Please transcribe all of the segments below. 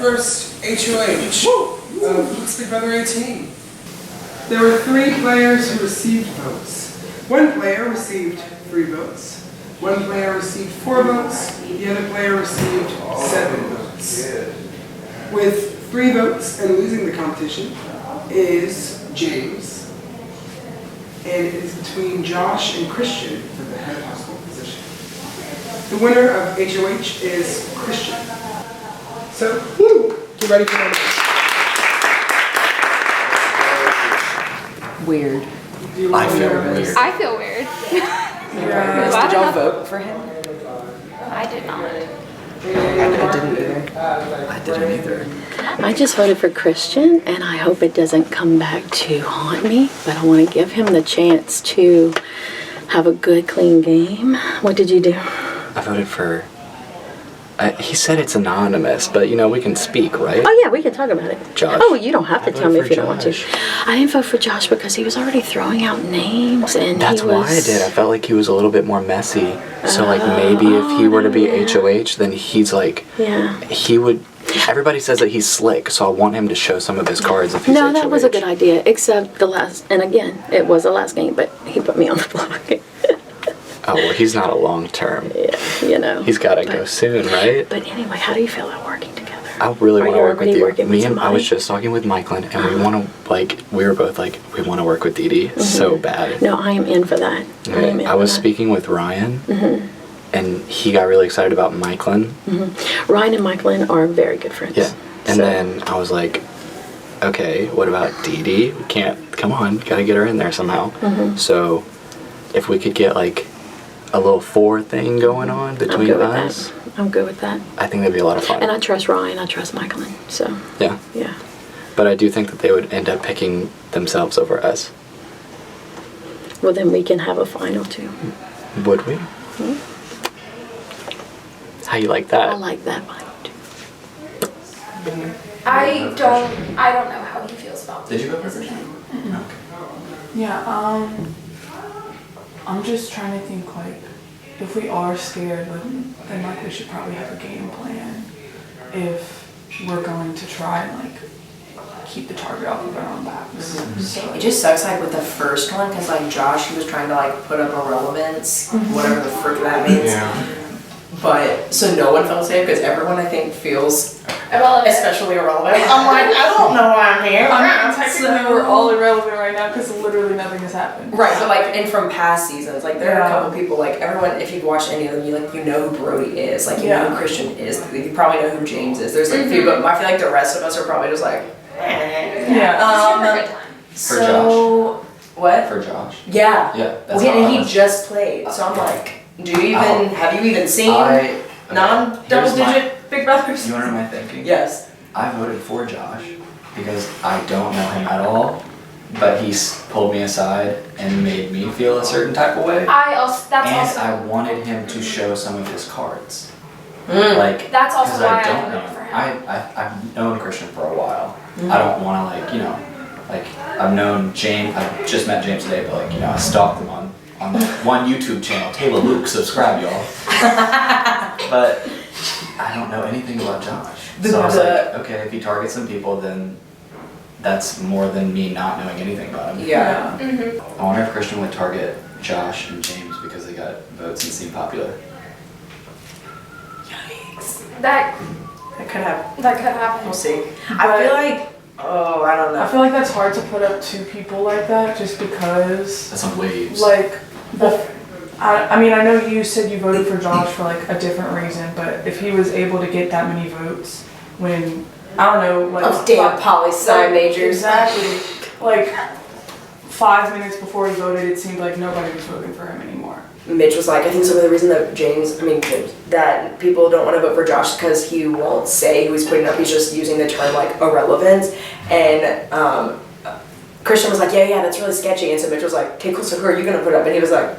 first HOH of Luke's Big Brother 18. There were 3 players who received votes. 1 player received 3 votes. 1 player received 4 votes. The other player received 7 votes. With 3 votes and losing the competition is James. And it is between Josh and Christian for the head of household position. The winner of HOH is Christian. So, get ready for that. Weird. I feel weird. I feel weird. Did y'all vote for him? I did not. I didn't either. I didn't either. I just voted for Christian, and I hope it doesn't come back to haunt me, but I want to give him the chance to have a good, clean game. What did you do? I voted for... he said it's anonymous, but you know, we can speak, right? Oh yeah, we can talk about it. Josh. Oh, you don't have to I tell me voted if you for don't want to. Josh. I didn't vote for Josh because he was already throwing out names, and That's why I did. I felt like he was a little bit more messy. So like maybe if he were to be HOH, then he's like... Yeah. He would... Everybody says that he's slick, so I want him to show some of his cards if he's No, HOH. that was a good idea, except the last, and again, it was the last game, but he put me on the block. Oh, well, he's not a long term. Yeah, you know. He's got to go soon, right? But anyway, how do you feel about working together? I really Are want to you work with already you. working with I was somebody? just talking with Michaelin, and we want to, like, we were both like, we want to work with Dee Dee so bad. No, I am in for that. I was speaking with Ryan, and he got really excited about Michaelin. Ryan and Michaelin are very good friends. Yeah. And then I was like, okay, what about Dee Dee? We can't, come on, gotta get her in there somehow. So if we could get like a little 4 thing going on between us, I'm good with that. I think that'd be a lot of fun. And I trust Ryan, I trust Michaelin, so. Yeah. Yeah. But I do think that they would end up picking themselves over us. Well, then we can have a final too. Would we? How you like that? I like that final too. I don't know how he feels about Did you vote for his Christian? opinion. Okay. Yeah, I'm just trying to think, like, if we are scared, then like we should probably have a game plan if we're going to try and like keep the target off of our own backs. So, It just sucks like with the first one because like Josh, he was trying to like put up irrelevance, whatever the frick that means. Yeah. But so no one felt safe because everyone I think feels Irrelevant. especially irrelevant. I'm like, I don't know why I'm here. technically we're all irrelevant right now because literally nothing has happened. Right, but like, and from past seasons, like there are a Yeah. couple people, like everyone, if you've watched any of them, you know who Brody is, like you know who Christian is, you probably know who James is. There's like a few, but I feel like the rest of us are probably just like, Yeah. Just for a good time. So what? For Josh? Yeah. Yeah. Well, and he just played, so I'm like, do you even have you even seen Okay, non-double here's my- digit Big Brothers? You wanna know my thinking? Yes. I voted for Josh because I don't know him at all, but he's pulled me aside and made me feel a certain type of way. That's And also I wanted him to show some of his cards. Mm. Like, That's also 'cause why I I don't voted know. for him. I've known Christian for a while. I don't wanna like, you know, like I've known James, I've just met James today, but like, you know, I stalked him on one YouTube channel, Taylor Luke, subscribe y'all. But I don't know anything about Josh. So I was like, okay, if he targets some people, then that's more than me not knowing anything about him. Yeah. I wonder if Christian would target Josh and James because they got votes and seem popular. that That could happen. could happen. We'll see. I feel like, I don't know. I feel like that's hard to put up 2 people like that just because That's on waves. like I mean I know you said you voted for Josh for like a different reason, but if he was able to get that many votes when I don't know like Those damn poli-sci majors. Exactly. Like 5 minutes before he voted, it seemed like nobody was voting for him anymore. Mitch was like, I think some of the reason that that people don't want to vote for Josh because he won't say who he's putting up. He's just using the term like irrelevant. And Christian was like, yeah, that's really sketchy. And so Mitch was like, okay, cool, so who are you going to put up? And he was like,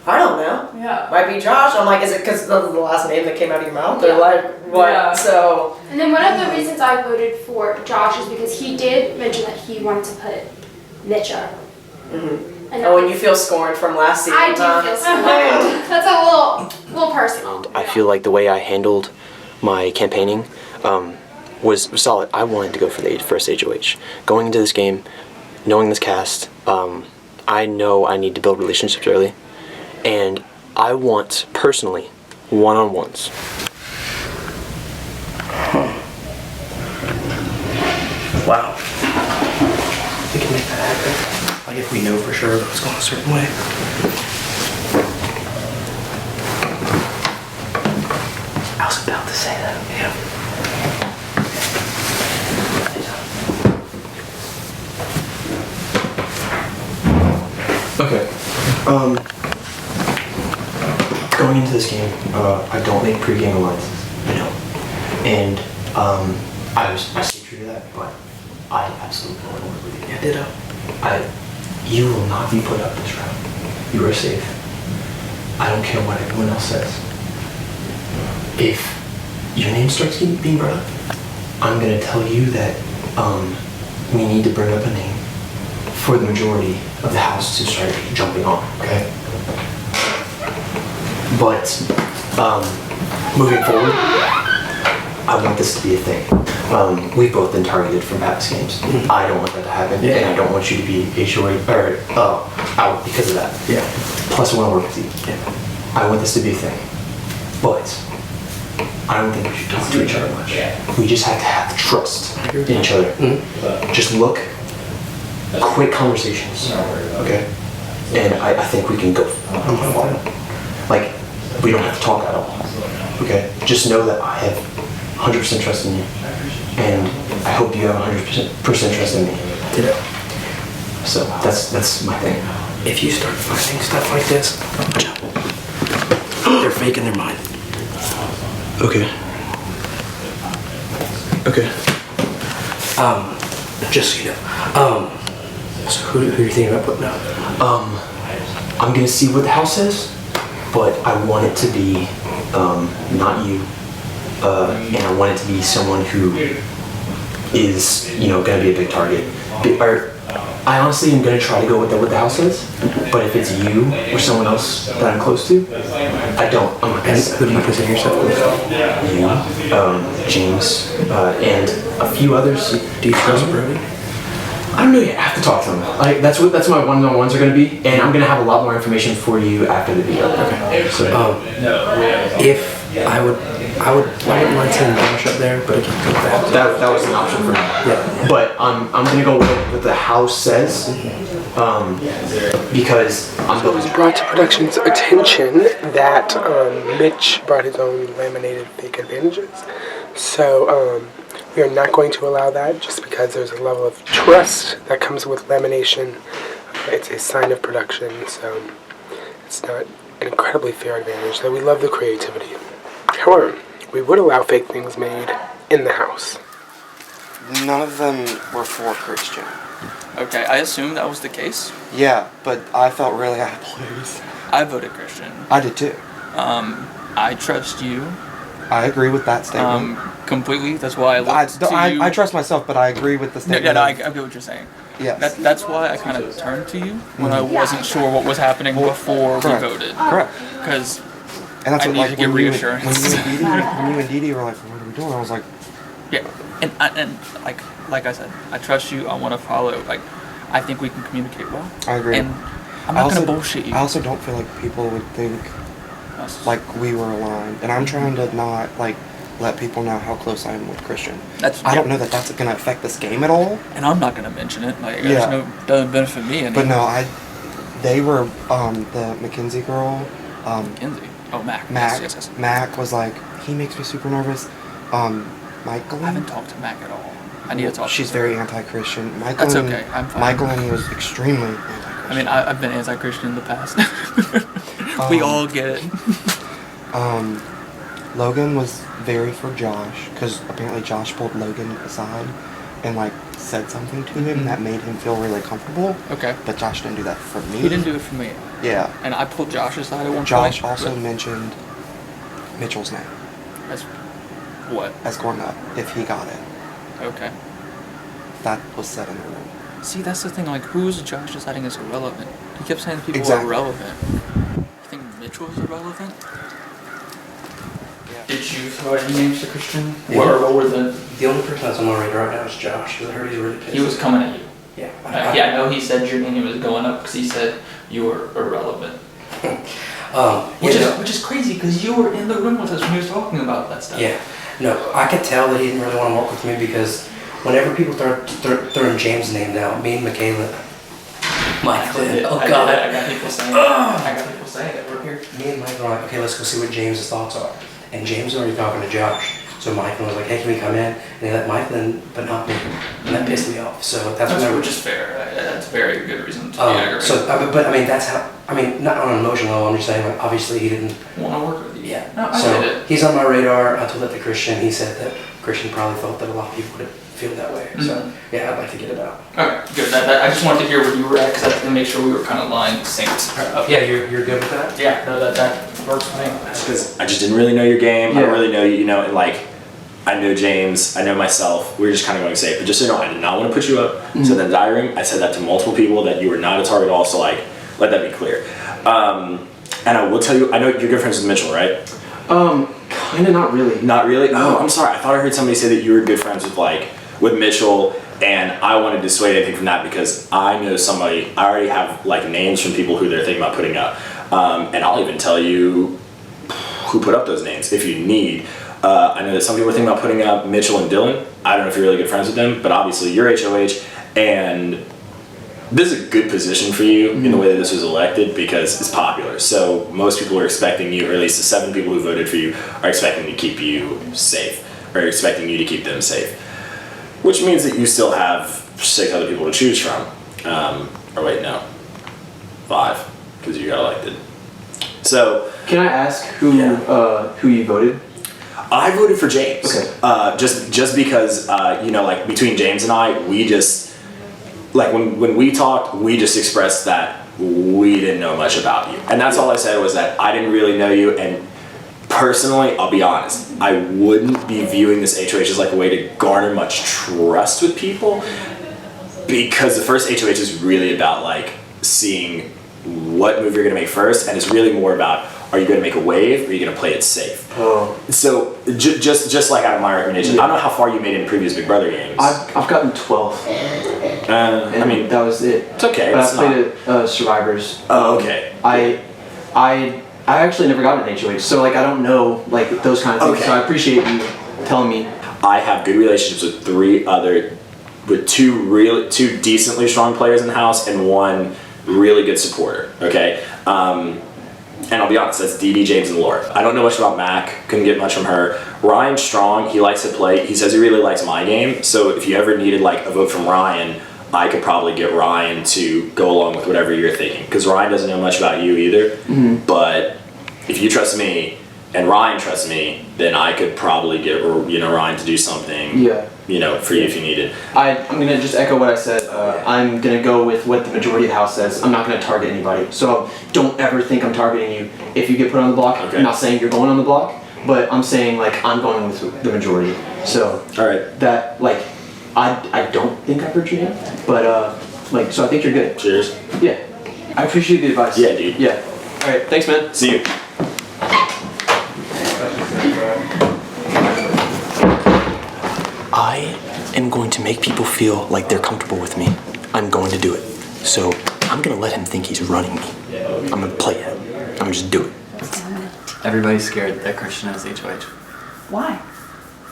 I don't know. Yeah. Might be Josh. I'm like, is it because of the last name that came out of your mouth? Or like, what? Yeah. So. And then one of the reasons I voted for Josh is because he did mention that he wanted to put Mitch up. And Oh, and you feel scorned from last season, I do feel scorned. That's a little personal. I feel like the way I handled my campaigning, was solid. I wanted to go for the first HOH. Going into this game, knowing this cast, I know I need to build relationships early, and I want, personally, one-on-ones. Wow. We can make that happen. Like if we know for sure that it's going a certain way. I was about to say that, yeah. Okay. Going into this game, I don't make pre-game alliances. I don't. And I stay true to that, but I absolutely want to work with you. Yeah, ditto. You will not be put up this round. You are safe. I don't care what anyone else says. If your name starts being brought up, I'm gonna tell you that we need to bring up a name for the majority of the house to start jumping on, okay? But moving forward, I want this to be a thing. We've both been targeted from past games. I don't want that to happen, and I don't want you to be HOA or out because of that. Yeah. Plus, I want to work with you. Yeah. I want this to be a thing, but I don't think we should talk to each other much. We just have to have trust in each other. Just look, quick conversations, okay? And I think we can go. Like, we don't have to talk at all, okay? Just know that I have 100% trust in you, and I hope you have 100% trust in me. Ditto. So that's my thing. If you start finding stuff like this, they're faking their mind. Okay. Okay. Just so you know. So who are you thinking about putting out? I'm gonna see what the house says, but I want it to be not you, and I want it to be someone who is, gonna be a big target. I honestly am gonna try to go with what the house says, but if it's you or someone else that I'm close to, I'm not gonna And who do you consider yourself close to? you, James, and a few others. Do you trust Brody? I don't know yet. I have to talk to him. That's what my one-on-ones are going to be, and I'm going to have a lot more information for you after the video. Okay. So, If I wouldn't mind seeing Josh up there, but I can't go with that. that was an option for me. Yeah. But I'm going to go with what the house says, because It was brought to production's attention that Mitch brought his own laminated fake advantages. So we are not going to allow that just because there's a level of trust that comes with lamination. It's a sign of production, so it's not an incredibly fair advantage, though we love the creativity. However, we would allow fake things made in the house. None of them were for Christian. Okay, I assumed that was the case. Yeah, but I felt really out of place. I voted Christian. I did too. I trust you. I agree with that statement. Completely. That's why I looked to you. I trust myself, but I agree with the statement. No, I get what you're saying. Yes. That's why I kind of turned to you when I wasn't sure what was happening before we voted. Correct. Because And that's I what, need like, to get reassurance. When you and Dee Dee were like, what are we doing? I was like, yeah, and like I said, I trust you. I want to follow. Like, I think we can communicate well. I agree. And I'm not gonna bullshit you. I also don't feel like people would think like we were aligned, and I'm trying to not like let people know how close I am with Christian. I don't know that that's gonna affect this game at all. And I'm not gonna mention it. Like, doesn't benefit me any. But no, they were the Mackenzie girl. Mackenzie. Oh, Mac. Yes. Mac was like, he makes me super nervous. Michael. I haven't talked to Mac at all. I need to talk. She's to her. very anti-Christian. That's okay. I'm fine. Michael was extremely anti-Christian. I mean, I've been anti-Christian in the past. We all get it. Logan was very for Josh, because apparently Josh pulled Logan aside and like said something to him that made him feel really comfortable. Okay. But Josh didn't do that for me. He didn't do it for me. Yeah. And I pulled Josh aside at one point. Josh also mentioned Mitchell's name. As what? As going up, if he got it. Okay. That was said in the room. See, that's the thing, like, who's Josh deciding is irrelevant? He kept saying people Exactly. are irrelevant. You think Mitchell's irrelevant? Did you throw any names to Christian? Yeah. What were the? The only person that's on my radar right now is Josh. He heard he's really pissed. He was coming at you. Yeah. Yeah, I know he said your name was going up because he said you were irrelevant. Which is crazy because you were in the room with us when he was talking about that stuff. Yeah. No, I could tell that he didn't really want to work with me because whenever people start throwing James' name out, me and Michaela, oh God, I got people saying. I got people saying it. We're here. Me and Michael are like, okay, let's go see what James's thoughts are. And James was already talking to Josh. So Michael was like, hey, can we come in? And they let Michael in, but not me. And that pissed me off. So that's when which is fair. That's a very good reason to be aggravated. So, but I mean, that's how, I mean, not on an emotional level, I'm just saying, like, obviously he didn't want to work with you. Yeah. No, I so get it. he's on my radar. I told that to Christian. He said that Christian probably thought that a lot of people would feel that way. So yeah, I'd like to get it out. Okay, good. I just wanted to hear where you were at because I had to make sure we were kind of line synced. Yeah, you're good with that? Yeah, no, that works for me. Because I just didn't really know your game. I don't really know you, you know, and like, I know James, I know myself. We were just kind of going safe. But just so you know, I did not want to put you up. So in the diary, I said that to multiple people that you were not a target at all. So like, let that be clear. And I will tell you, I know you're good friends with Mitchell, right? Kind of, not really. Not really? Oh, I'm sorry. I thought I heard somebody say that you were good friends with Mitchell, and I wanted to dissuade anything from that because I know somebody, I already have like names from people who they're thinking about putting up. And I'll even tell you who put up those names if you need. I know that some people are thinking about putting up Mitchell and Dylan. I don't know if you're really good friends with them, but obviously you're HOH, and this is a good position for you in the way that this was elected because it's popular. So most people are expecting you, or at least the 7 people who voted for you, are expecting to keep you safe, or expecting you to keep them safe. Which means that you still have 6 other people to choose from. Or wait, no, 5, because you got elected. So can I ask who you voted? I voted for James. Okay. Just because you know, like between James and I, we just like when we talked, we just expressed that we didn't know much about you, and that's all I said was that I didn't really know you. And personally, I'll be honest, I wouldn't be viewing this HOH as like a way to garner much trust with people, because the first HOH is really about like seeing what move you're gonna make first, and it's really more about, are you gonna make a wave, or are you gonna play it safe? Oh. So just like out of my recommendation, I don't know how far you made it in previous Big Brother games. I've gotten 12th. I mean, that was it. It's okay. But I played at Survivors. Oh, okay. I actually never got an HOH, so like I don't know like those kind of things. Okay. So I appreciate you telling me. I have good relationships with two decently strong players in the house and one really good supporter. Okay. And I'll be honest, that's Dee Dee, James, and Laura. I don't know much about Mac, couldn't get much from her. Ryan's strong, he likes to play, he says he really likes my game, so if you ever needed like a vote from Ryan, I could probably get Ryan to go along with whatever you're thinking. Because Ryan doesn't know much about you either, but if you trust me, and Ryan trusts me, then I could probably get Ryan to do something for you if you needed. I'm gonna just echo what I said. I'm gonna go with what the majority of the house says. I'm not gonna target anybody. So don't ever think I'm targeting you. If you get put on the block, I'm not saying you're going on the block, but I'm saying like I'm going with the majority. So that like I don't think I've heard your name, but so I think you're good. Cheers. Yeah. I appreciate the advice. Yeah, dude. Yeah. All right. Thanks, man. See you. I am going to make people feel like they're comfortable with me. I'm going to do it. So I'm going to let him think he's running me. I'm going to play it. I'm going to just do it. Everybody's scared that Christian has HOH. Why?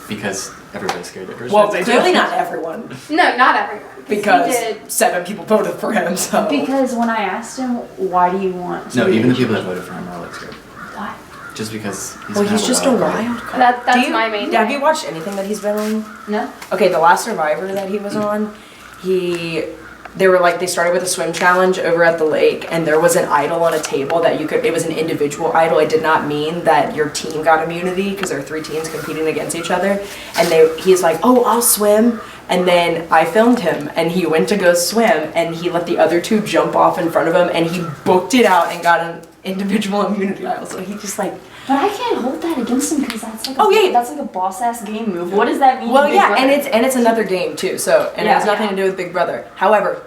Because everybody's scared that Christian Well, has clearly HOH. not everyone. No, not everyone. Because he did. 7 people voted for him, so. Because when I asked him, why do you want to No, be even the HOH? people that voted for him are like scared. Why? Just because he's Well, kind he's of just a card. wild card. That's my main Have thing. you watched anything that he's been on? No. Okay, the last Survivor that he was on, they started with a swim challenge over at the lake, and there was an idol on a table that it was an individual idol. It did not mean that your team got immunity, because there are 3 teams competing against each other. And he's like, oh, I'll swim. And then I filmed him, and he went to go swim, and he let the other 2 jump off in front of him, and he booked it out and got an individual immunity idol. So he just like. But I can't hold that against him because that's like that's like a boss ass game move. What does that mean? Well, Big yeah, Brother? and it's another game too. So it has nothing to do with Big Brother. However,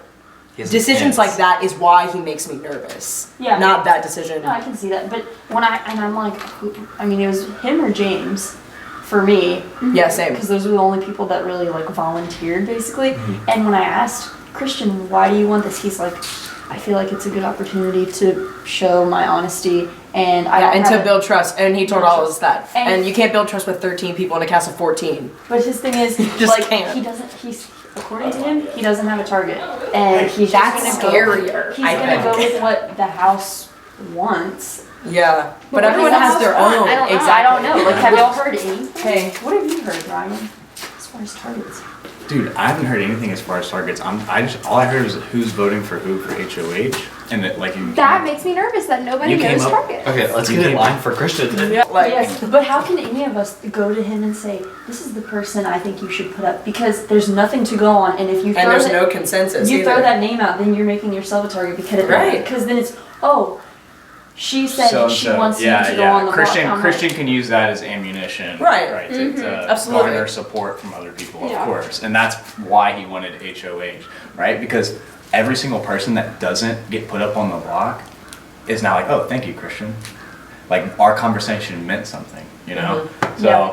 decisions like that is why he makes me nervous. Yeah. Not that decision. No, I can see that. But I'm like, it was him or James for me. Yeah, same. Because those were the only people that really like volunteered basically. Mm-hmm. And when I asked Christian, why do you want this? He's like, I feel like it's a good opportunity to show my honesty and to build trust. And he told all of us that. And And you can't build trust with 13 people in a cast of 14. But his thing is, Just like, can't. according to him, he doesn't have a target. And he's That's just gonna scarier, He's I gonna go think. with what the house wants. Yeah. But what everyone does the has house their want? own. I don't know. Exactly. I don't know. Like, have y'all heard any? Hey. What have you heard, Ryan? As far as targets. Dude, I haven't heard anything as far as targets. All I heard was who's voting for who for HOH, and that like you. That makes me nervous that nobody You came knows up- target. Okay, let's get in line for Christian then. Yes, but how can any of us go to him and say, this is the person I think you should put up? Because there's nothing to go on, and if you throw there's no consensus you throw either. that name out, then you're making yourself a target because Right. Because then it's, oh, she said she wants you to go on the Christian block. I'm Christian can use that as ammunition, Right. To Absolutely. garner support from other people, Yeah. of course, and that's why he wanted HOH, right? Because every single person that doesn't get put up on the block is now like, oh, thank you, Christian. Like our conversation meant something, you know. So Yeah.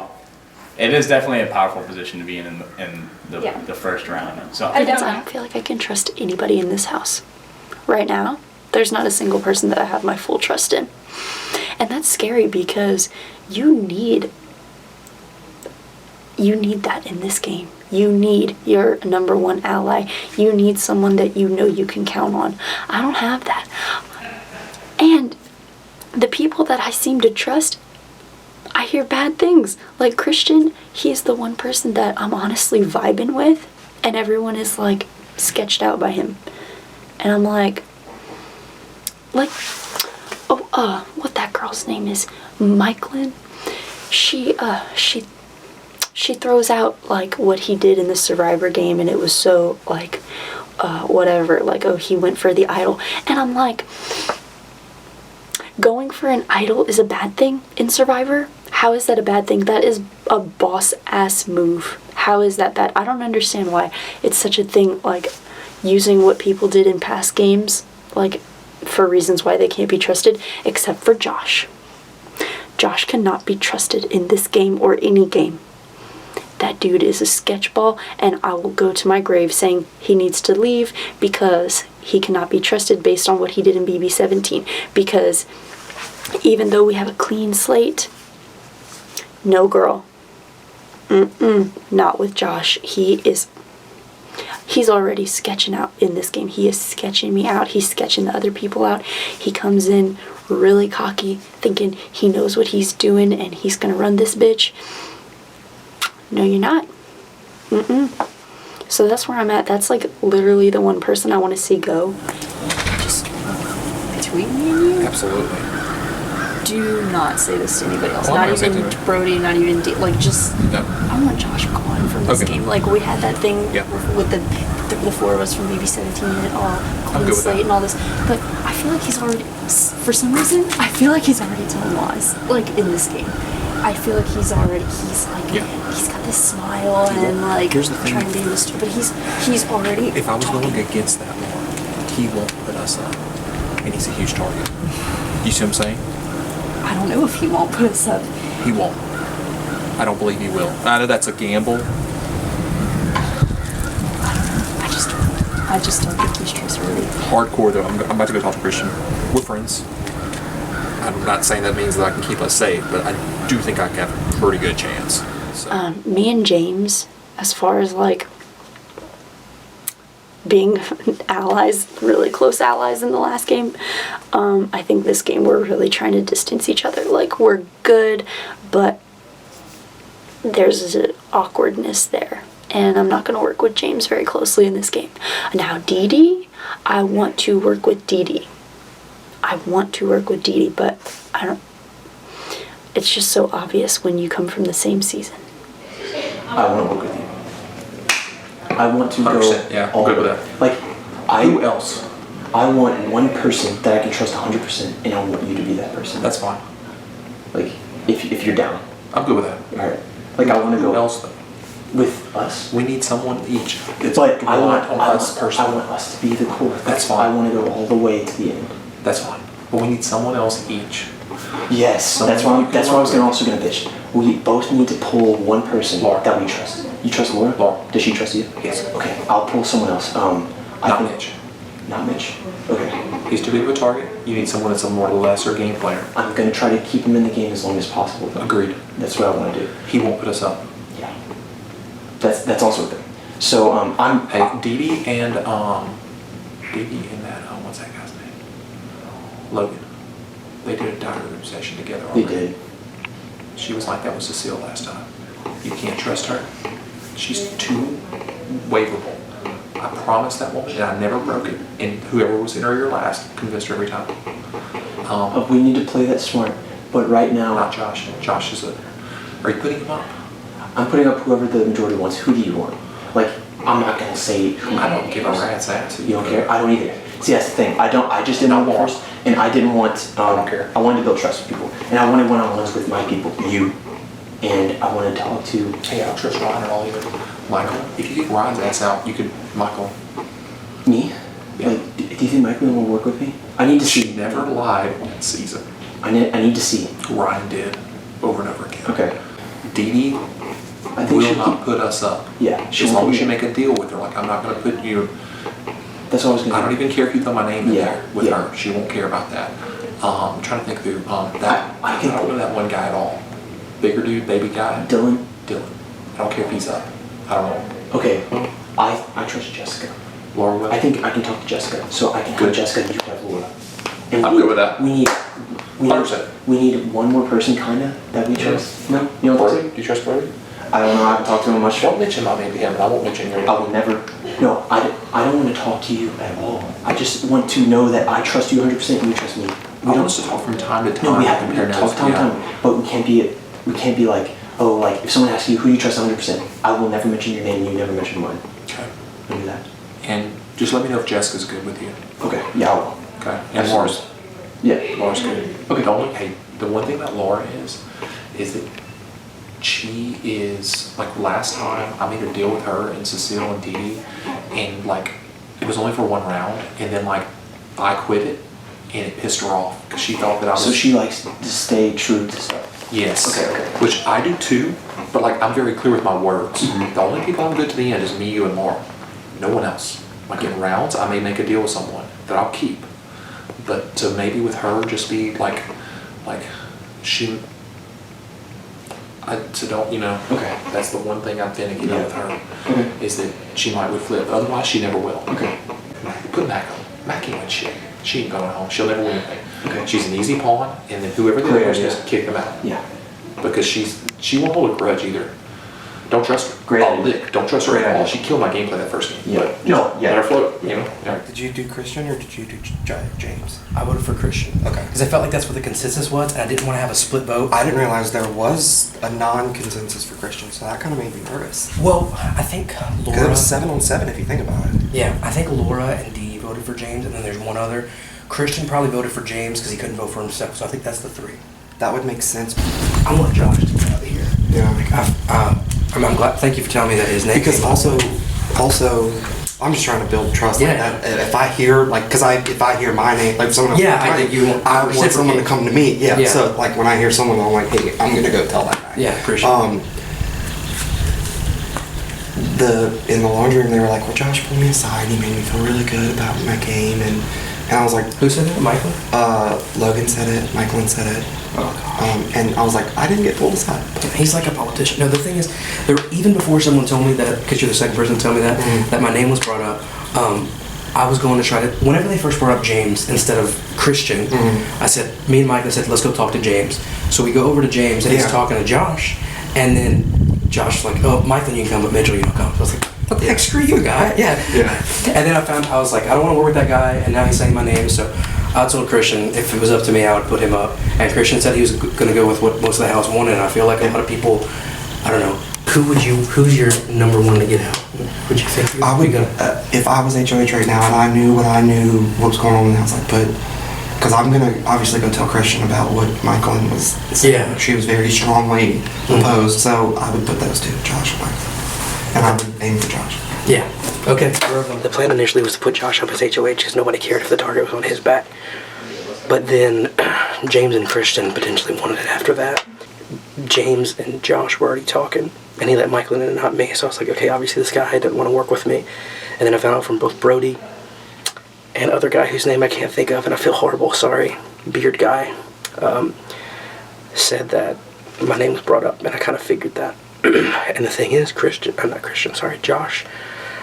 it is definitely a powerful position to be in the Yeah. the first round. So I don't feel like I can trust anybody in this house. Right now, there's not a single person that I have my full trust in. And that's scary because you need that in this game. You need your number one ally. You need someone that you know you can count on. I don't have that. And the people that I seem to trust, I hear bad things. Like Christian, he's the one person that I'm honestly vibing with, and everyone is like sketched out by him. And I'm like, what that girl's name is, Michelin. She throws out like what he did in the Survivor game, and it was so like, whatever. Like, oh, he went for the idol, and I'm like, going for an idol is a bad thing in Survivor. How is that a bad thing? That is a boss ass move. How is that bad? I don't understand why it's such a thing. Like using what people did in past games, like, for reasons why they can't be trusted, except for Josh. Josh cannot be trusted in this game or any game. That dude is a sketchball, and I will go to my grave saying he needs to leave because he cannot be trusted based on what he did in BB17. Because even though we have a clean slate, no girl. Not with Josh. He's already sketching out in this game. He is sketching me out. He's sketching the other people out. He comes in really cocky, thinking he knows what he's doing and he's gonna run this bitch. No, you're not. So that's where I'm at. That's like literally the one person I want to see go. Just between me and you. Absolutely. Do not say this to anybody else. Oh, I'm Not not saying even to you. Brody, not even like just. No. I want Josh gone from this Okay. game. Like we had that thing Yeah. with the four of us from BB17 and all I'm clean good with slate that. and all this. But I feel like he's already, for some reason, I feel like he's already telling lies. Like in this game, I feel like he's like he's got this smile and like Here's the thing. trying to be Mr. But he's already. If I was talking. going against that law, he won't put us up. And he's a huge target. You see what I'm saying? I don't know if he won't put us up. He won't. I don't believe he will. I know that's a gamble. I just don't think he's trustworthy. Hardcore though. I'm about to go talk to Christian. We're friends. I'm not saying that means that I can keep us safe, but I do think I have a pretty good chance. So. Me and James, as far as like being allies, really close allies in the last game, I think this game we're really trying to distance each other. Like we're good, but there's an awkwardness there. And I'm not going to work with James very closely in this game. Now, Dee Dee, I want to work with Dee Dee. But I don't. It's just so obvious when you come from the same season. I want to work with you. I want to go 100%, yeah, I'm all good the with way. that. Who else? I want one person that I can trust 100%, and I want you to be that person. That's fine. Like, if you're down. I'm good with that. Alright. Like, I want to Who go. else though? with us. We need someone each. But I want us personally. I want us to be the core. That's fine. I want to go all the way to the end. That's fine. But we need someone else each. Yes, that's why I was also gonna pitch. We both need to pull one person that we trust. You trust Laura? Laura. Does she trust you? Yes. Okay, I'll pull someone else. Not Mitch. Not Mitch. Okay. He's too big of a target. You need someone that's a more lesser game player. I'm gonna try to keep him in the game as long as possible. Though. Agreed. That's what I want to do. He won't put us up. Yeah. That's also a thing. So I'm. Hey, Dee and that what's that guy's name? Logan. They did a diary room session together already. They did. She was like that with Cecile last time. You can't trust her. She's too waverable. I promised that woman, and I never broke it. And whoever was in her ear last convinced her every time. We need to play that smart. But right now, Not Josh. Josh is a. Are you putting him up? I'm putting up whoever the majority wants. Who do you want? Like, I'm not gonna say who. I don't give a rat's ass. You don't care? I don't either. See, that's the thing. I just didn't want first, and I didn't want. I don't care. I wanted to build trust with people, and I wanted one-on-ones with my people, you, and I wanted to talk to. Hey, I don't trust Ryan at all either. Michael, if you get Ryan's ass out, you could. Michael. Me? Yeah. Like, do you think Michael will work with me? I need to see. She never lied in season. I need to see. Ryan did, over and over again. Okay. Dee Dee I think will she'll not keep- put us up. Yeah. As long as you make a deal with her, like I'm not going to put you. That's what I was gonna. I don't even care if you throw my name in Yeah, there with yeah. her. She won't care about that. I'm trying to think through that. I I don't know that one guy at all. Bigger dude, baby guy. Dylan. Dylan. I don't care if he's up. I don't know. Okay. I trust Jessica. Laura will. I think I can talk to Jessica, so I can have Good. Jessica and you can have Laura. And I'm good with that. We need 100%. we need one more person, kinda, that we trust. No, you don't think Brody? Do you trust Brody? so? I don't know. I haven't talked to him much. Don't mention my name to him, and I won't mention your name. I will never. No, I don't want to talk to you at all. I just want to know that I trust you 100% and you trust me. I want us to talk from time to time. No, we have to compare talk notes. time to Yeah. time, but we can't be like, oh, like if someone asks you who you trust 100%, I will never mention your name and you never mention mine. Okay. We'll do that. And just let me know if Jessica's good with you. Okay. Yeah, I will. Okay. And Laura's. Yeah. Laura's good. Okay. The one thing about Laura is that she is, like last time I made a deal with her and Cecile and Dee Dee, and like it was only for one round, and then like I quit it, and it pissed her off because she thought that I was. So she likes to stay true to stuff. Yes. Okay. Which I do too, but like I'm very clear with my words. Mm-hmm. The only people I'm good to the end is me, you, and Laura. No one else. Like in rounds, I may make a deal with someone that I'll keep, but to maybe with her just be like she. So don't, Okay. that's the one thing I'm thinking with her, Okay. is that she might would flip. Otherwise, she never will. Okay. Put Mac on. Mac ain't win shit. She ain't going home. She'll never win anything. Okay. She's an easy pawn, and then whoever they Great are, idea. just kick them out. Yeah. Because she won't hold a grudge either. Don't trust her. Great. Oh, lick. Don't trust her Great at all. idea. she killed my gameplay that first game. Yeah. But No, yeah. let her float, Yeah. Did you do Christian or did you do James? I voted for Christian. Okay. Because I felt like that's what the consensus was, and I didn't want to have a split vote. I didn't realize there was a non-consensus for Christian, so that kind of made me nervous. Well, I think Because it Laura. was 7-on-7 if you think about it. Yeah, I think Laura and Dee voted for James, and then there's one other. Christian probably voted for James because he couldn't vote for himself, so I think that's the three. That would make sense. I want Josh to get out of here. Yeah. I'm glad. Thank you for telling me that his name. Because also, I'm just trying to build trust. Yeah. Like that. If I hear, if I hear my name, like someone else, Yeah, I think you want I want someone to reciprocate. come to me. Yeah. Yeah. So like when I hear someone, I'm like, hey, I'm gonna go tell that guy. Yeah, Christian. In the laundry room, they were like, well, Josh pulled me aside. He made me feel really good about my game, and I was like, Who said that? Michael? Logan said it. Michael said it. Oh, And I was like, I didn't get pulled aside. He's like a politician. No, the thing is, even before someone told me that, because you're the second person to tell me that, that my name was brought up, I was going to try to, whenever they first brought up James instead of Christian, I said, me and Michael said, let's go talk to James. So we go over to James, and he's talking to Josh, and then Josh's like, oh, Michael, you can come, but Mitchell, you don't come. So I was like, what the heck, screw you, guy. Yeah. And then I was like, I don't want to work with that guy, and now he's saying my name, so I told Christian if it was up to me, I would put him up. And Christian said he was going to go with what most of the house wanted, and I feel like a lot of people, I don't know, who's your number one to get out? Would you think? I would, if I was HOH right now and I knew what was going on in the house, I'd put, because I'm going to obviously go tell Christian about what Michael was saying. Yeah. She was very strongly opposed, so I would put those two, Josh and Michael. and I would aim for Josh. Yeah. Okay. The plan initially was to put Josh up as HOH because nobody cared if the target was on his back. But then James and Christian potentially wanted it after that. James and Josh were already talking, and he let Michael in and not me. So I was like, okay, obviously this guy didn't want to work with me. And then I found out from both Brody and other guy whose name I can't think of, and I feel horrible, sorry, beard guy, said that my name was brought up, and I kind of figured that. And the thing is, Josh,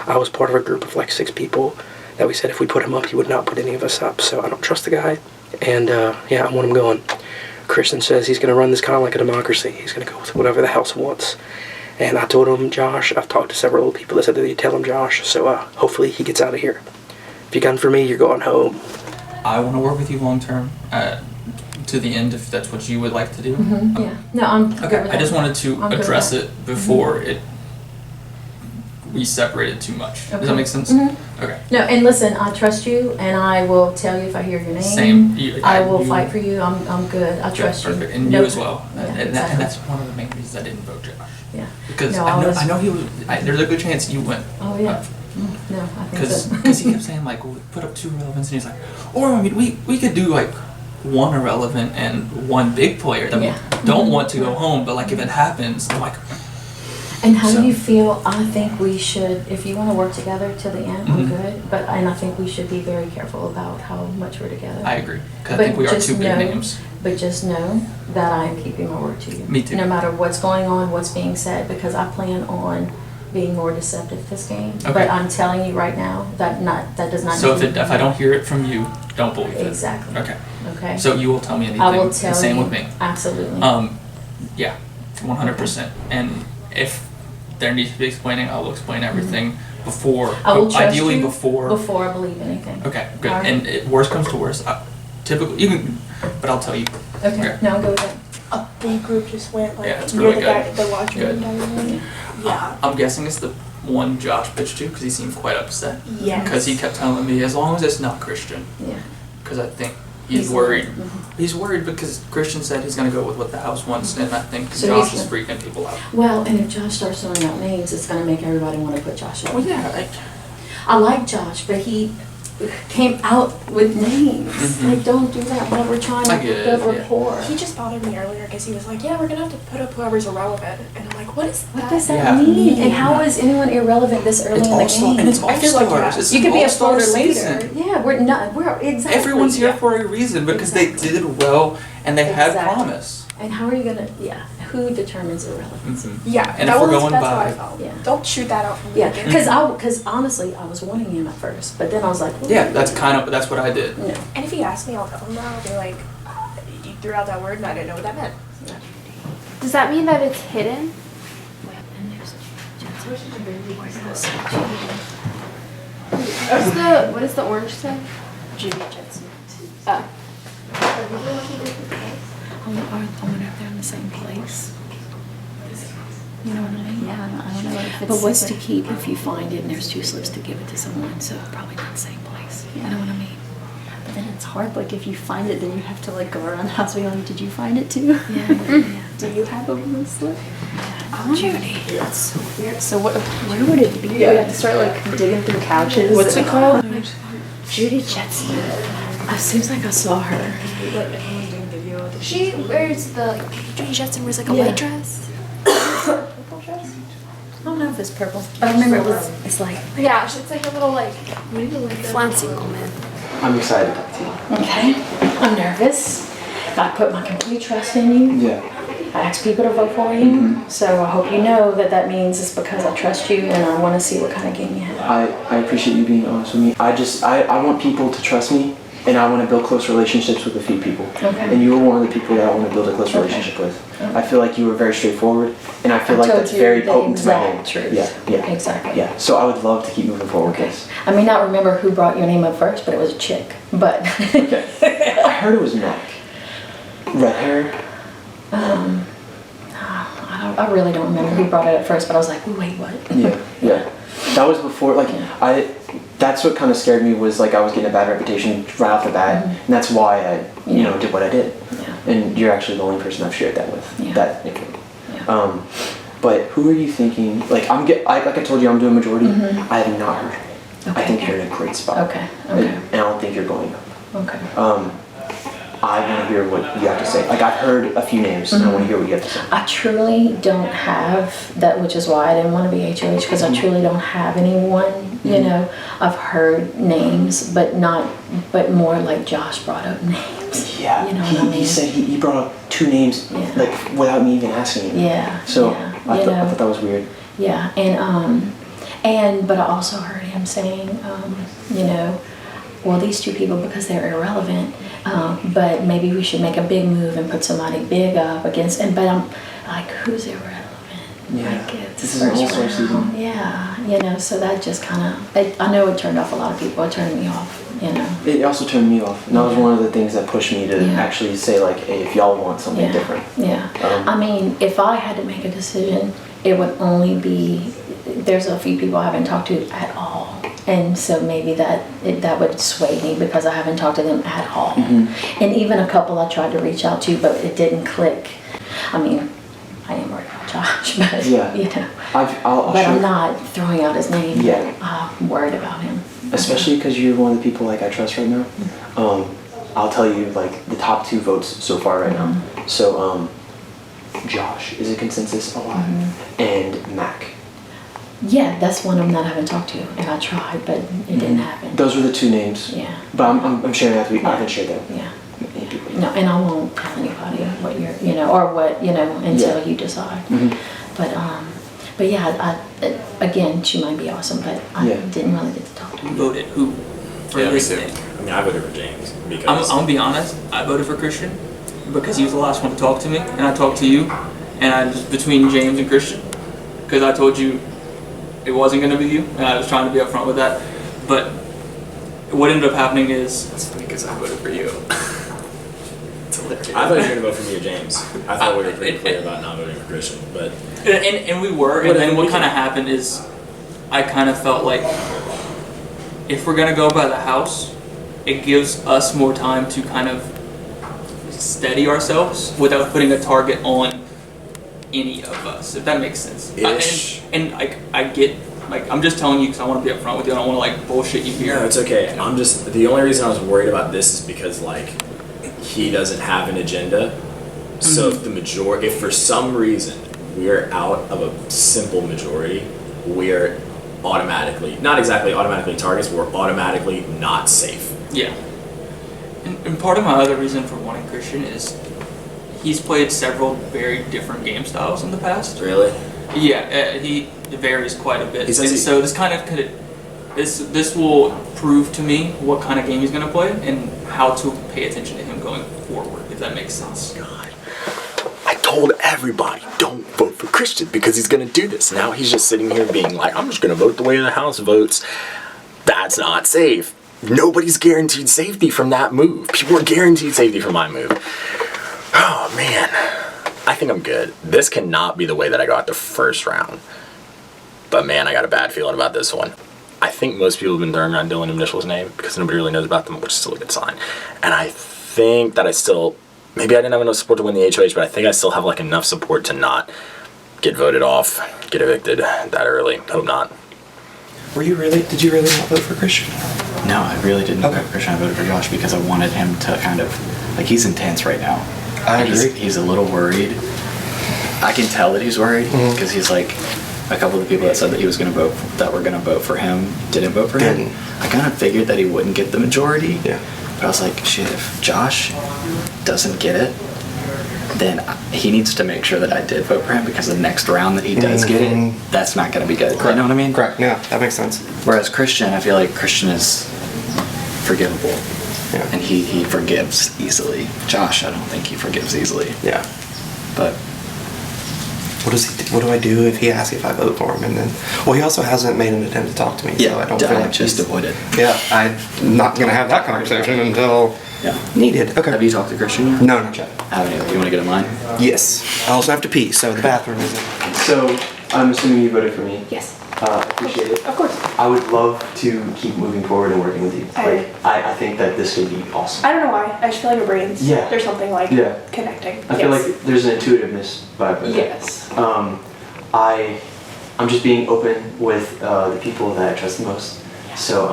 I was part of a group of like 6 people that we said if we put him up, he would not put any of us up. So I don't trust the guy, and yeah, I want him going. Christian says he's going to run this kind of like a democracy. He's going to go with whatever the house wants. And I told him, Josh, I've talked to several people that said that they tell him Josh, so hopefully he gets out of here. If you're gunning for me, you're going home. I want to work with you long term, to the end, if that's what you would like to do. Yeah. No, I'm Okay. good with I just that. wanted to I'm good with address that. it before we separated too much. Does that make sense? Okay. No, and listen, I trust you, and I will tell you if I hear your name. Same. I will fight for you. I'm good. I trust you. Perfect. And No- you as well. Yeah, and exactly. that's one of the main reasons I didn't vote Josh. Yeah. Because No, I know he was. There's a good chance you went. Oh yeah. No, I think so. Because he kept saying like, well, put up 2 irrelevants, and he's like, or I mean, we could do like 1 irrelevant and 1 big player that we don't want to go home, but like if it happens, I'm like. And how So- do you feel? I think we should, if you want to work together to the end, we're good. And I think we should be very careful about how much we're together. I agree. Because I think we are 2 big names. But just know that I am keeping my word to you. Me too. No matter what's going on, what's being said, because I plan on being more deceptive this game. Okay. But I'm telling you right now that does not. So mean if I don't hear it from you, don't believe it. Exactly. Okay. Okay. So you will tell me anything. I will tell and same you. with me. Absolutely. Yeah, 100%. And if there needs to be explaining, I will explain everything before. I will trust ideally you before I believe anything. Okay, good. All right. And worst comes to worst, typically even, but I'll tell you. Okay. No, I'm good with that. A big group just went like Yeah, it's you're really the good. guy, the watchman Good. guy. Yeah. I'm guessing it's the one Josh pitched to because he seemed quite upset. Yes. Because he kept telling me, as long as it's not Christian. Yeah. Because I think he's worried. He's worried because Christian said he's going to go with what the house wants, and I think So Josh he's is freaking people out. Well, and if Josh starts throwing out names, it's going to make everybody want to put Josh up. Well, yeah. I like Josh, but he came out with names. Mhm. Like, don't do that while we're trying I to get build it, yeah. rapport. He just bothered me earlier because he was like, "Yeah, we're gonna have to put up whoever's irrelevant," and I'm like, "What is that?" What does that Yeah. mean? And how is anyone irrelevant this early It's in the all-star, game? and it's I feel like all-stars. It's You could be a all-star floater leader. season. Yeah, we're not. We're exactly. Everyone's here yeah. for a reason because they did well and they had Exactly. promise. And how are you gonna? Yeah, who determines irrelevance? Yeah, And that if we're was- going that's how by- I felt. Yeah. Don't shoot that out from the Yeah, beginning. because honestly, I was wanting him at first, but then I was like, ooh, Yeah, that's what I did. No. And if he asks me, I'll tell him that. I'll be like, "You threw out that word, and I didn't know what that meant." Does that mean that it's hidden? What does the orange say? Judy Jetson. Oh. I wonder if they're in the same place. You know what I mean? Yeah, I don't know if it's But what's to secret. keep if you find it and there's 2 slips to give it to someone, so probably not the same place. You know what I mean? But then it's hard. Like if you find it, then you have to like go around the house being like, "Did you find it too? Yeah. Do you have a blue slip?" Judy. That's so weird. So where would it be? Yeah. We have to start like digging through couches. What's it called? Judy Jetson. It seems like I saw her. She wears Judy Jetson wears like a white dress. Purple dress? I don't know if it's purple, but I remember it's like. Yeah, it's like a little flouncy woman. I'm excited to talk to you. Okay, I'm nervous. I put my complete trust in you. Yeah. I ask people to vote for you, so I hope you know that means it's because I trust you and I want to see what kind of game you have. I appreciate you being honest with me. I want people to trust me, and I want to build close relationships with a few people. Okay. And you were one of the people that I want to build a close relationship with. I feel like you were very straightforward, and I feel like told that's you very the potent to my exact game. truth. Yeah. Exactly. Yeah. So I would love to keep moving forward with this. I may not remember who brought your name up first, but it was a chick. But Okay. I heard it was Mac. Red hair. I really don't remember who brought it up first. But I was like, wait, what? Yeah. That was before, like, that's what kind of scared me was, like, I was getting a bad reputation right off the bat, and that's why I, did what I did. Yeah. And you're actually the only person I've shared that with. Yeah. That, But who are you thinking? Like like I told you, I'm doing majority. Mhm. I have not heard. Okay. I think you're in a great spot. Okay. Okay. And I don't think you're going up. Okay. I want to hear what you have to say. Like I've heard a few names, and I want to hear what you have to say. I truly don't have that, which is why I didn't want to be HOH, because I truly don't have anyone. You know, I've heard names, but more like Josh brought up names. Yeah, you know what I mean? He said he brought up 2 names like without me even asking him. Yeah. So yeah, I thought that was weird. Yeah, but I also heard him saying, you know, well, these 2 people, because they're irrelevant, but maybe we should make a big move and put somebody big up against. But I'm like, who's irrelevant? Yeah, like it's this is an all-star season. Yeah, you know, so that just kind of, I know it turned off a lot of people. It turned me off, you know. It also turned me off, and that was one of the things that pushed me to actually say like, hey, if y'all want something different. Yeah. I mean, if I had to make a decision, it would only be, there's a few people I haven't talked to at all. And so maybe that would sway me because I haven't talked to them at all. Mm-hmm. And even a couple I tried to reach out to, but it didn't click. I mean, I am worried about Josh, but you know. I'm not throwing out his name. Yeah. I'm worried about him. Especially because you're one of the people like I trust right now. I'll tell you like the top 2 votes so far right now. So Josh is a consensus a lot, and Mac. Yeah, that's one of them that I haven't talked to, and I tried, but it didn't happen. Those were the 2 names. Yeah. But I'm sharing that. I haven't shared that. Yeah. No, and I won't tell anybody what you're, you know, or what, you know, until you decide. But yeah, again, she might be awesome, but I didn't really get to talk to her. Voted who? For listening. I mean, I voted for James because I'm gonna be honest. I voted for Christian because he was the last one to talk to me, and I talked to you, and I was between James and Christian because I told you it wasn't gonna be you, and I was trying to be upfront with that. But what ended up happening is that's funny because I voted for you. It's hilarious. I thought you were gonna vote for me or James. I thought we were pretty clear about not voting for Christian, but and we were. And then what kind of happened is I kind of felt like if we're gonna go by the house, it gives us more time to kind of steady ourselves without putting a target on any of us, if that makes sense. And I get, like, I'm just telling you because I want to be upfront with you. I don't want to like bullshit you here. No, it's okay. I'm just, the only reason I was worried about this is because like he doesn't have an agenda. So if for some reason we're out of a simple majority, we're automatically, not exactly automatically targets, but we're automatically not safe. Yeah. And part of my other reason for wanting Christian is he's played several very different game styles in the past. Really? Yeah, he varies quite a bit. And so this kind of this will prove to me what kind of game he's going to play and how to pay attention to him going forward, if that makes sense. God. I told everybody, don't vote for Christian because he's going to do this. Now he's just sitting here being like, I'm just going to vote the way the house votes. That's not safe. Nobody's guaranteed safety from that move. People are guaranteed safety from my move. Oh, man. I think I'm good. This cannot be the way that I got the first round. But, man, I got a bad feeling about this one. I think most people have been throwing around Dylan and Mitchell's name because nobody really knows about them, which is still a good sign. And I think that maybe I didn't have enough support to win the HOH, but I think I still have, like, enough support to not get voted off, get evicted that early. Hope not. Did you really not vote for Christian? No, I really didn't vote for Christian. I voted for Josh because I wanted him to kind of, like, he's intense right now. I agree. He's a little worried. I can tell that he's worried because he's like, a couple of the people that said that he was going to vote, that were going to vote for him, didn't vote for him. I kind of figured that he wouldn't get the majority. Yeah. But I was like, shit, if Josh doesn't get it, then he needs to make sure that I did vote for him because the next round that he does get it, that's not going to be good. Correct. You know what I mean? Correct. Yeah, that makes sense. Whereas Christian, I feel like Christian is forgivable. Yeah. And he forgives easily. Josh, I don't think he forgives easily. Yeah. But what do I do if he asks if I vote for him? And then, well, he also hasn't made an attempt to talk to me, so I don't feel like just avoid it. Yeah, I'm not gonna have that conversation until needed. Okay. Have you talked to Christian yet? No, not yet. Haven't you? You want to get in line? Yes. I also have to pee, so the bathroom is in. So I'm assuming you voted for me. Yes. Appreciate it. Of course. I would love to keep moving forward and working with you. I think that this would be awesome. I don't know why. I just feel like our brains. Yeah. There's something like Yeah. connecting. I feel like there's an intuitiveness vibe. Yes. I'm just being open with the people that I trust the most. So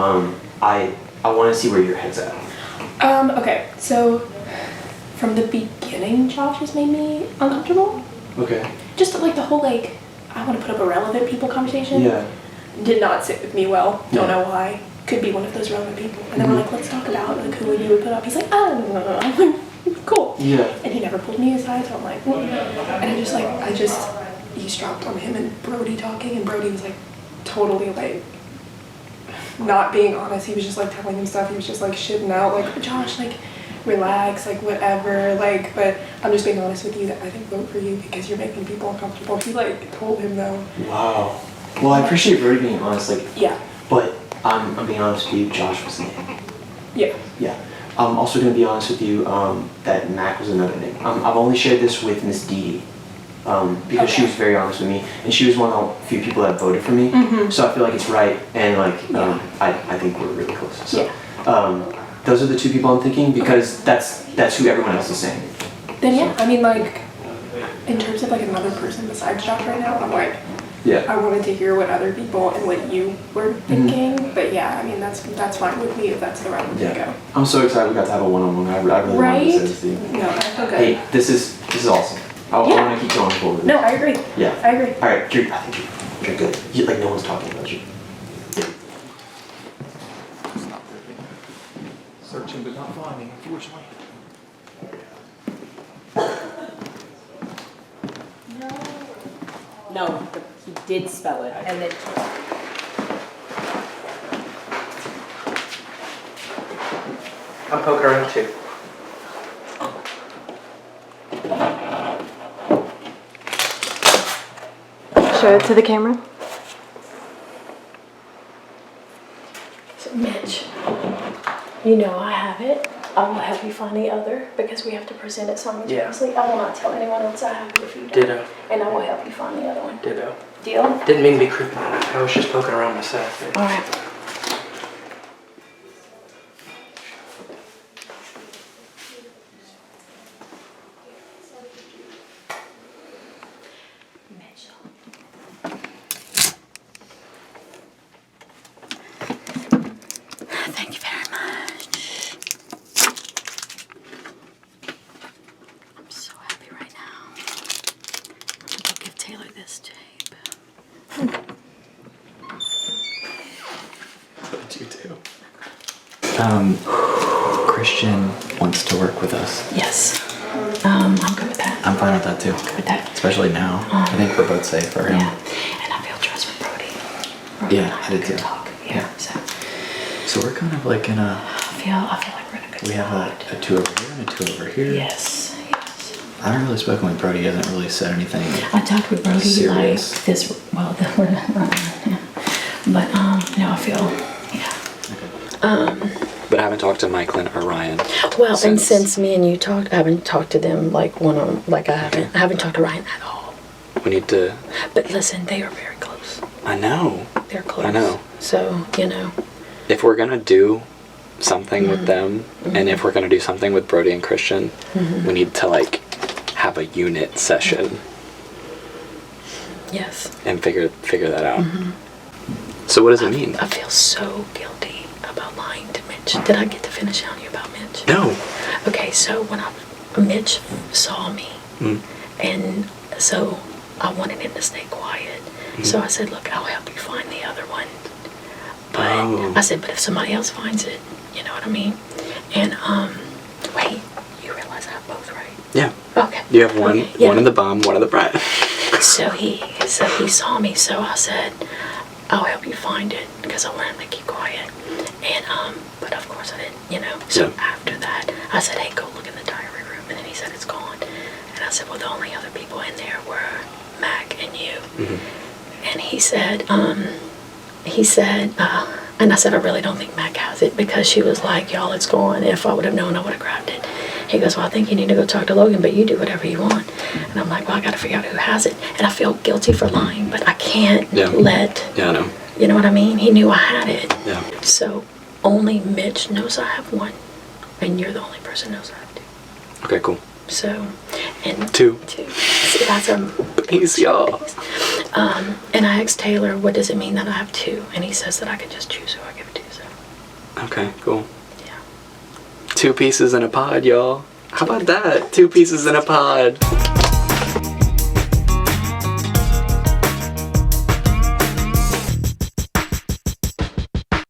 I want to see where your head's at. Okay, so from the beginning, Josh has made me uncomfortable. Okay. Just like the whole like, I want to put up irrelevant people conversation. Yeah. Did not sit with me well. Don't Yeah. know why. Could be one of those relevant people. And then we're like, let's talk about like who you would put up. He's like, oh, I'm like, cool. Yeah. And he never pulled me aside, so I'm like, and I just eavesdropped on him and Brody talking, and Brody was like totally like not being honest. He was just like telling him stuff. He was just like shitting out, like, Josh, like, relax, like, whatever, like, but I'm just being honest with you that I didn't vote for you because you're making people uncomfortable. He like told him though. Wow. Well, I appreciate Brody being honest, like. Yeah. But I'm being honest with you, Josh was the name. Yeah. Yeah. I'm also going to be honest with you that Mac was another name. I've only shared this with Miss Dee because she was very honest with me, and she was one of the few people that voted for me. So I feel like it's right, and like I think we're really close. So those are the two people I'm thinking because that's who everyone else is saying. Then yeah, I mean like in terms of like another person besides Josh right now, I'm like. Yeah. I wanted to hear what other people and what you were thinking, but yeah, I mean that's fine with me if that's the route we're gonna go. I'm so excited we got to have a one-on-one. I really wanted to say this to you. No, I feel good. Hey, this is awesome. I want to keep going forward. No, I agree. Yeah. I agree. All right, I think you're good. Like no one's talking about you. Searching but not finding, unfortunately. No, he did spell it, and then. I'm poking around too. Show it to the camera. So Mitch, you know I have it. I will help you find the other because we have to present it simultaneously. I will not tell anyone else I have it if you don't. Ditto. And I will help you find the other one. Ditto. Deal? Didn't mean to be creepy. I was just poking around myself. All right. Thank you very much. I'm so happy right now. I'm gonna give Taylor this tape. What did you do? Christian wants to work with us. Yes. I'm good with that. I'm fine with that too. Good with that. Especially now. I think we're both safe for him. Yeah. And I feel trust with Brody. Yeah, I did too. Talk. Yeah. So we're kind of like in a. I feel like we're in a good We have a two over here and a two over here. Yes. I haven't really spoken with Brody. He hasn't really said anything. I talked with Brody serious. like this. Well, we're not. But no, I feel. But I haven't talked to Michael or Ryan. Well, and since me and you talked, I haven't talked to them like I haven't talked to Ryan at all. We need to. But listen, they are very close. I know. They're close. I know. So, you know. If we're gonna do something with them, and if we're gonna do something with Brody and Christian, we need to like have a unit session. Yes. And figure that out. So what does it mean? I feel so guilty about lying to Mitch. Did I get to finish telling you about Mitch? No. Okay, so when Mitch saw me, and so I wanted him to stay quiet. So I said, look, I'll help you find the other one. But I said, but if somebody else finds it, you know what I mean? And wait, you realize I have both, right? Yeah. Okay. You have one, Okay, yeah. one of the bum, one of the brat. So he saw me. So I said, I'll help you find it because I want him to keep quiet. And but of course I didn't, you know. So after that, I said, hey, go look in the diary room. And then he said it's gone. And I said, well, the only other people in there were Mac and you. And he said, and I said, I really don't think Mac has it because she was like, y'all, it's gone. If I would have known, I would have grabbed it. He goes, well, I think you need to go talk to Logan, but you do whatever you want. And I'm like, well, I got to figure out who has it. And I feel guilty for lying, but I can't let. Yeah, I know. You know what I mean? He knew I had it. Yeah. So only Mitch knows I have one, and you're the only person who knows I have two. Okay, cool. So, and two. See, that's a peace, y'all. And I asked Taylor, what does it mean that I have 2? And he says that I can just choose who I give it to. So. Okay, cool. Yeah. 2 pieces in a pod, y'all. How about that? 2 pieces in a pod.